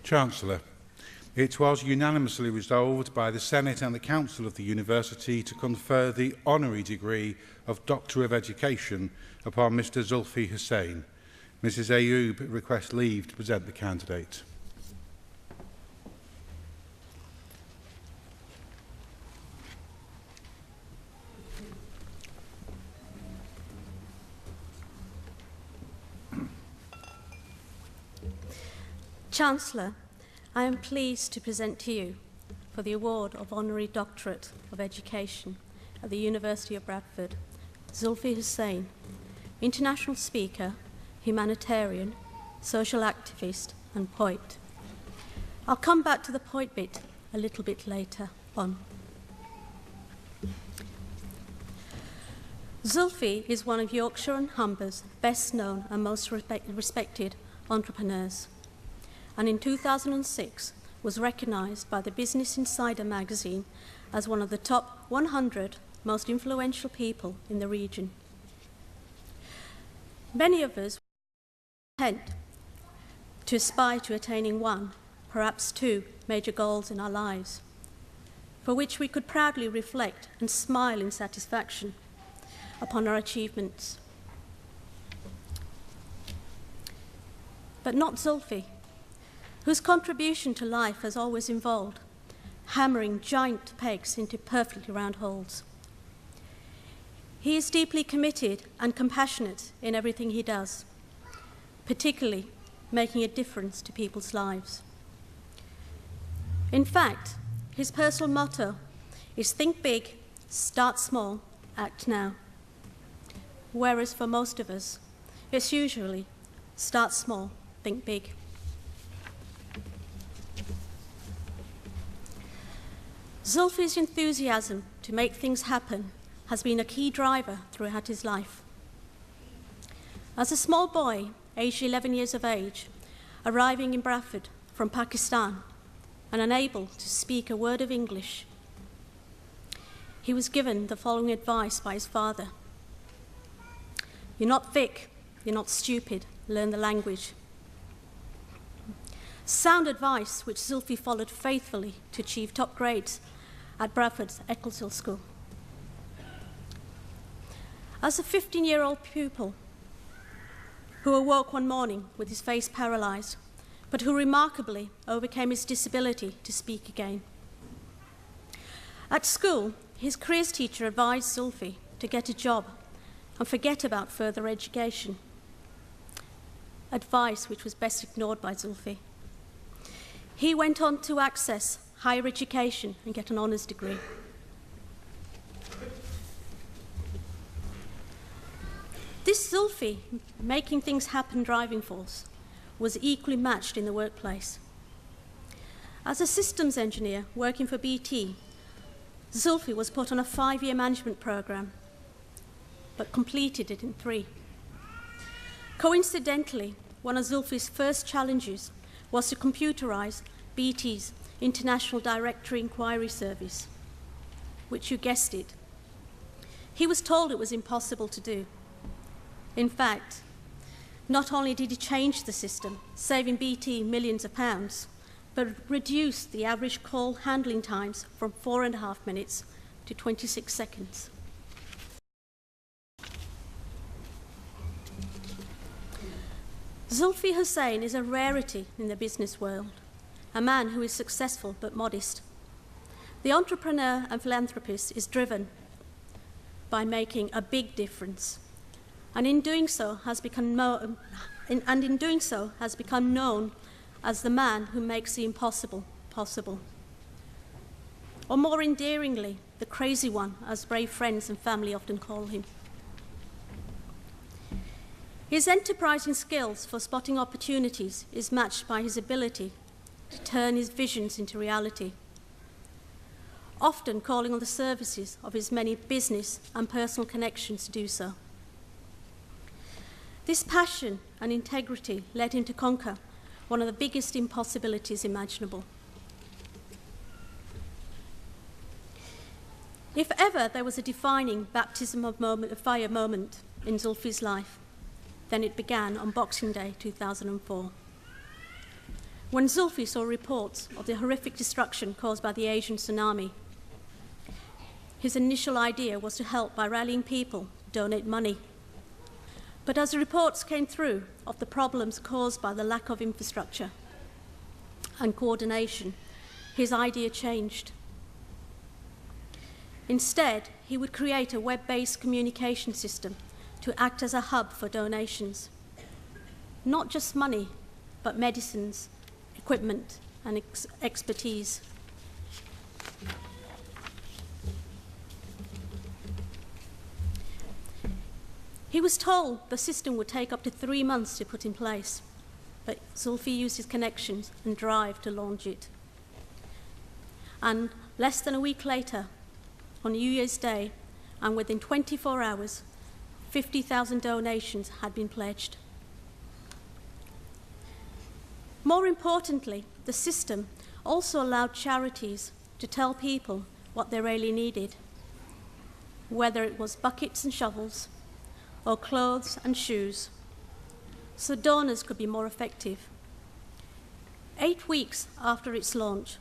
Chancellor, it was unanimously resolved by the Senate and the Council of the University to confer the Honorary degree of Doctor of Education upon Mr Zulfi Hussain. Mrs Ayoub requests leave to present the candidate. Chancellor, I am pleased to present to you for the award of Honorary Doctorate of Education at the University of Bradford, Zulfi Hussain, international speaker, humanitarian, social activist and poet. I'll come back to the poet bit a little bit later on. Zulfi is one of Yorkshire and Humber's best known and most respected entrepreneurs, and in 2006 was recognised by the Business Insider magazine as one of the top 100 most influential people in the region. Many of us tend to aspire to attaining one, perhaps two, major goals in our lives, for which we could proudly reflect and smile in satisfaction upon our achievements. But not Zulfi, whose contribution to life has always involved hammering giant pegs into perfectly round holes. He is deeply committed and compassionate in everything he does, particularly making a difference to people's lives. In fact, his personal motto is think big, start small, act now. Whereas for most of us, it's usually start small, think big. Zulfi's enthusiasm to make things happen has been a key driver throughout his life. As a small boy, aged 11 years of age, arriving in Bradford from Pakistan and unable to speak a word of English, he was given the following advice by his father. You're not thick, you're not stupid, learn the language. Sound advice which Zulfi followed faithfully to achieve top grades at Bradford's Eccleshill School. As a 15-year-old pupil who awoke one morning with his face paralysed, but who remarkably overcame his disability to speak again. At school, his careers teacher advised Zulfi to get a job and forget about further education, advice which was best ignored by Zulfi. He went on to access higher education and get an honours degree. This Zulfi, making things happen driving force, was equally matched in the workplace. As a systems engineer working for BT, Zulfi was put on a 5-year management programme, but completed it in 3. Coincidentally, one of Zulfi's first challenges was to computerise BT's International Directory Inquiry Service, which, you guessed it, he was told it was impossible to do. In fact, not only did he change the system, saving BT millions of pounds, but reduced the average call handling times from 4.5 minutes to 26 seconds. Zulfi Hussain is a rarity in the business world, a man who is successful but modest. The entrepreneur and philanthropist is driven by making a big difference, and in doing so has become known as the man who makes the impossible possible. Or more endearingly, the crazy one, as brave friends and family often call him. His enterprising skills for spotting opportunities is matched by his ability to turn his visions into reality, often calling on the services of his many business and personal connections to do so. This passion and integrity led him to conquer one of the biggest impossibilities imaginable. If ever there was a defining baptism of fire moment in Zulfi's life, then it began on Boxing Day 2004. When Zulfi saw reports of the horrific destruction caused by the Asian tsunami, his initial idea was to help by rallying people to donate money. But as the reports came through of the problems caused by the lack of infrastructure and coordination, his idea changed. Instead, he would create a web-based communication system to act as a hub for donations. Not just money, but medicines, equipment, and expertise. He was told the system would take up to 3 months to put in place, but Zulfi used his connections and drive to launch it. And less than a week later, on New Year's Day, and within 24 hours, 50,000 donations had been pledged. More importantly, the system also allowed charities to tell people what they really needed, whether it was buckets and shovels, or clothes and shoes, so donors could be more effective. 8 weeks after its launch,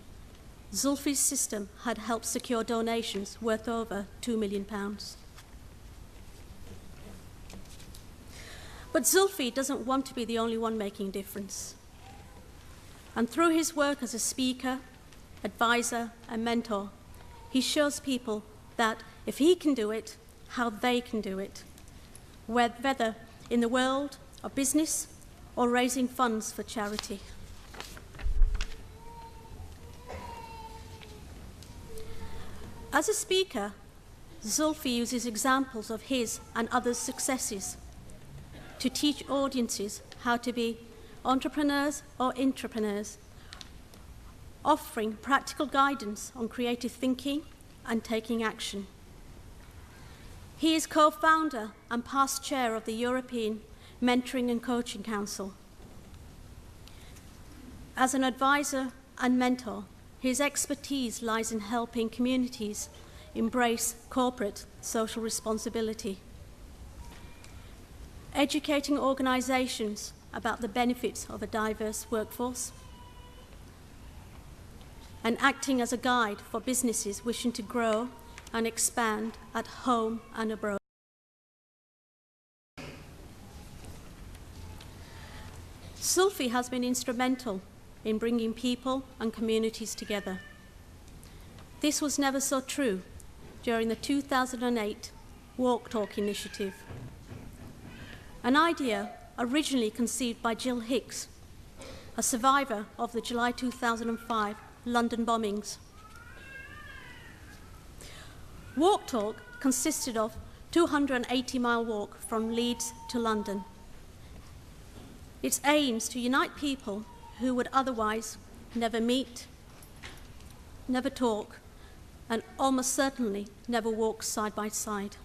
Zulfi's system had helped secure donations worth over £2 million. But Zulfi doesn't want to be the only one making a difference. And through his work as a speaker, advisor, and mentor, he shows people that if he can do it, how they can do it, whether in the world of business or raising funds for charity. As a speaker, Zulfi uses examples of his and others' successes to teach audiences how to be entrepreneurs or intrapreneurs, offering practical guidance on creative thinking and taking action. He is co-founder and past chair of the European Mentoring and Coaching Council. As an advisor and mentor, his expertise lies in helping communities embrace corporate social responsibility, educating organizations about the benefits of a diverse workforce, and acting as a guide for businesses wishing to grow and expand at home and abroad. Zulfi has been instrumental in bringing people and communities together. This was never so true during the 2008 Walk Talk initiative, an idea originally conceived by Jill Hicks, a survivor of the July 2005 London bombings. Walk Talk consisted of a 280-mile walk from Leeds to London. Its aims to unite people who would otherwise never meet, never talk, and almost certainly never walk side by side.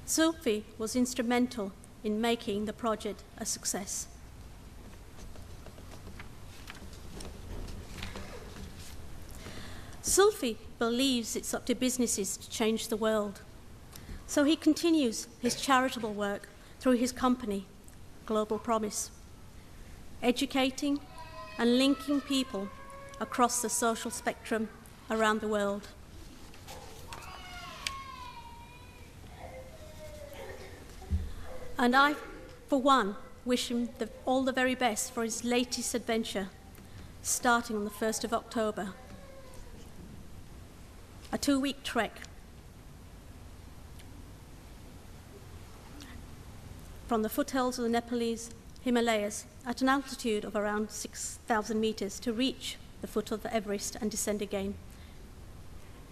Zulfi was instrumental in making the project a success. Zulfi believes it's up to businesses to change the world, so he continues his charitable work through his company, Global Promise, educating and linking people across the social spectrum around the world. And I, for one, wish him all the very best for his latest adventure, starting on the 1st of October. A 2-week trek from the foothills of the Nepalese Himalayas at an altitude of around 6,000 meters to reach the foot of the Everest and descend again.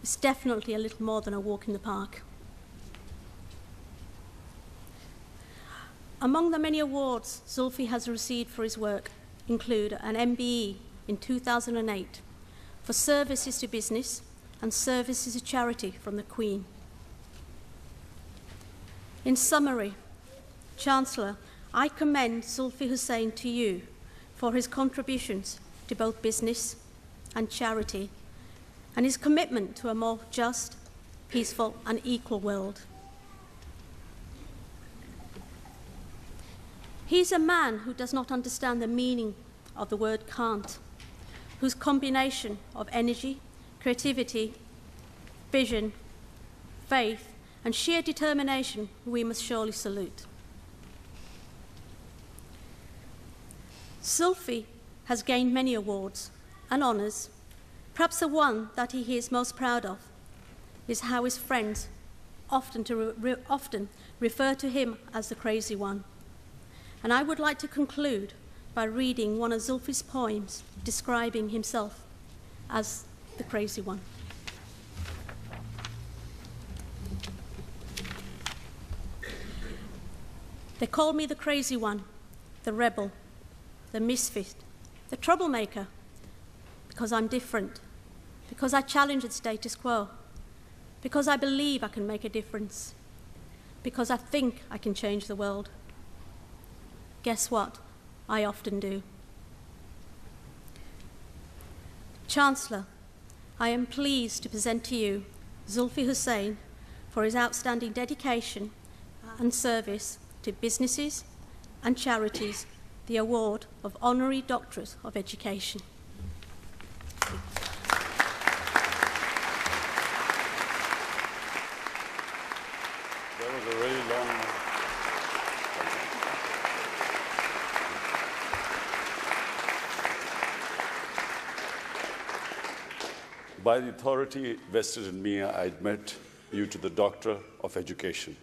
It's definitely a little more than a walk in the park. Among the many awards Zulfi has received for his work include an MBE in 2008 for services to business and services to charity from the Queen. In summary, Chancellor, I commend Zulfi Hussain to you for his contributions to both business and charity and his commitment to a more just, peaceful and equal world. He's a man who does not understand the meaning of the word can't, whose combination of energy, creativity, vision, faith, and sheer determination we must surely salute. Zulfi has gained many awards and honours. Perhaps the one that he is most proud of is how his friends often refer to him as the crazy one. And I would like to conclude by reading one of Zulfi's poems describing himself as the crazy one. They call me the crazy one, the rebel, the misfit, the troublemaker, because I'm different, because I challenge the status quo, because I believe I can make a difference, because I think I can change the world. Guess what? I often do. Chancellor, I am pleased to present to you Zulfi Hussain for his outstanding dedication and service to businesses and charities, the award of Honorary Doctorate of Education. That was a very long... By the authority vested in me, I admit you to the Doctor of Education.